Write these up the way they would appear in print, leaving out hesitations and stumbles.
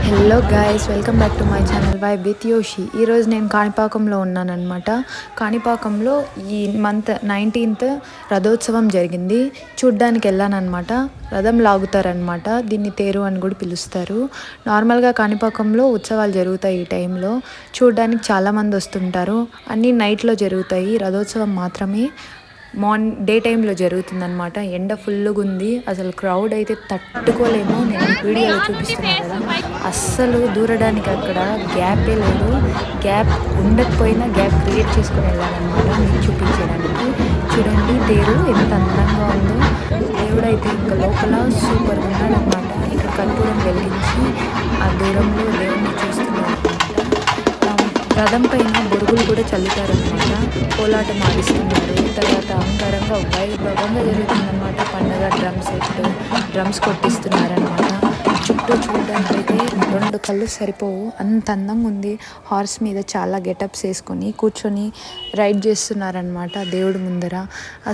Hello guys, welcome back to my channel vibe with యోషి. ఈరోజు నేను కాణిపాకంలో ఉన్నానన్నమాట. కాణిపాకంలో ఈ మంత్ 19th రథోత్సవం జరిగింది. చూడ్డానికి వెళ్ళానమాట. రథం లాగుతారనమాట. దీన్ని తేరు అని కూడా పిలుస్తారు. నార్మల్గా కాణిపాకంలో ఉత్సవాలు జరుగుతాయి. ఈ టైంలో చూడ్డానికి చాలామంది వస్తుంటారు. అన్నీ నైట్లో జరుగుతాయి. రథోత్సవం మాత్రమే డే టైంలో జరుగుతుందన్నమాట. ఎండ ఫుల్గా ఉంది. అసలు క్రౌడ్ అయితే తట్టుకోలేము. నేను వీడియోలో చూపిస్తున్నాను కదా, అస్సలు దూరడానికి అక్కడ గ్యాపే లేదు. గ్యాప్ ఉండకపోయినా గ్యాప్ క్రియేట్ చేసుకుని వెళ్ళాలన్నమాట మీకు చూపించడానికి. చూడండి తేరు ఎంత అందంగా ఉందో. దేవుడైతే ఇంకా లోపల సూపర్గా ఉన్నాడనమాట. ఇక్కడ కర్పూరం వెలిగించి ఆ దూరంలో దేవుడిని చూస్తున్నాడు. రథం పైన బొరుగులు కూడా చల్లుతారనమాట. కోలాటం ఆడిస్తున్నారు. తర్వాత అంగరంగా వైభవంగా జరుగుతుందన్నమాట పండగ. డ్రమ్స్ కొట్టిస్తున్నారనమాట. చుట్టూ చూడడానికి అయితే 2 కళ్ళు సరిపోవు, అంత అందంగా ఉంది. హార్స్ మీద చాలా గెటప్స్ వేసుకొని కూర్చొని రైడ్ చేస్తున్నారనమాట దేవుడి ముందర.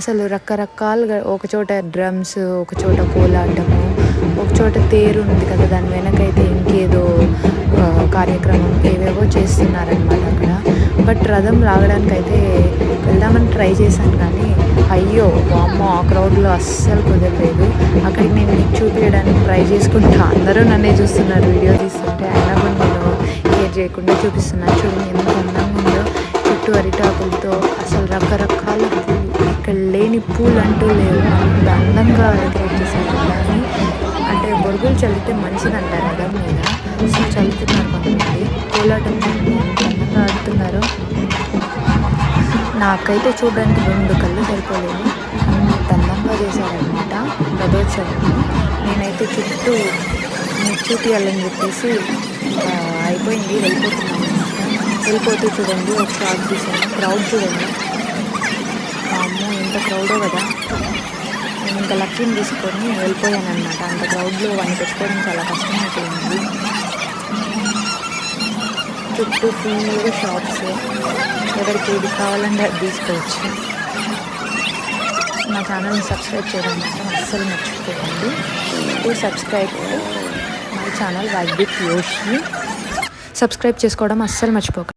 అసలు రకరకాలుగా, ఒకచోట డ్రమ్స్, ఒకచోట కోలాటము, ఒకచోట తేరు ఉంది కదా, దాని వెనకైతే ఇంకేదో కార్యక్రమం ఏవేవో చేస్తున్నారనమాట అక్కడ. బట్ రథం లాగడానికి అయితే వెళ్దామని ట్రై చేశాను, కానీ అయ్యో వామ్మో ఆ క్రౌడ్లో అస్సలు కుదరలేదు. అక్కడికి నేను మీకు చూపించడానికి ట్రై చేసుకుంటా. అందరూ నన్నే చూస్తున్నారు వీడియో తీస్తుంటే, అయినా కూడా నేను కేర్ చేయకుండా చూపిస్తున్నాను. చూడండి ఎంత అందంగా ఉందో. చుట్టూ అరిటాకులతో అసలు రకరకాల పూలు, ఇక్కడ లేని పూలు అంటూ లేవు. అంత అందంగా డెకరేట్ చేశారు దాన్ని. అంటే బొరుగులు చల్లితే మంచిది అంటారు రథం మీద. సో చల్లుతున్నారు కొంతమంది. కోలాటం ఎంత అందంగా ఆడుతున్నారు. నాకైతే చూడడానికి 2 కళ్ళు సరిపోలేదు, అంత అందంగా చేశారనమాట రథోత్సవం. నేనైతే చుట్టూ మీకు చూపించాలని చెప్పేసి అయిపోయింది, వెళ్ళిపోతున్నాను అనమాట. వెళ్ళిపోతూ చూడండి ఒక షాట్ తీసాను. క్రౌడ్ చూడండి, అమ్మో ఎంత క్రౌడో కదా. నేను ఇంకా లక్కీని తీసుకొని వెళ్ళిపోయాను అనమాట. అంత క్రౌడ్లో వాడిని తెచ్చుకోవడం చాలా కష్టమైపోయింది. చుట్టూ ఫుల్గా షాప్స్, ఎవరికి ఏది కావాలంటే అది తీసుకోవచ్చు. నా ఛానల్ని సబ్స్క్రైబ్ చేయడం మాత్రం అస్సలు మర్చిపోకండి. Subscribe my channel vibe with యోషి. Subscribe చేసుకోవడం అస్సలు మర్చిపోకండి.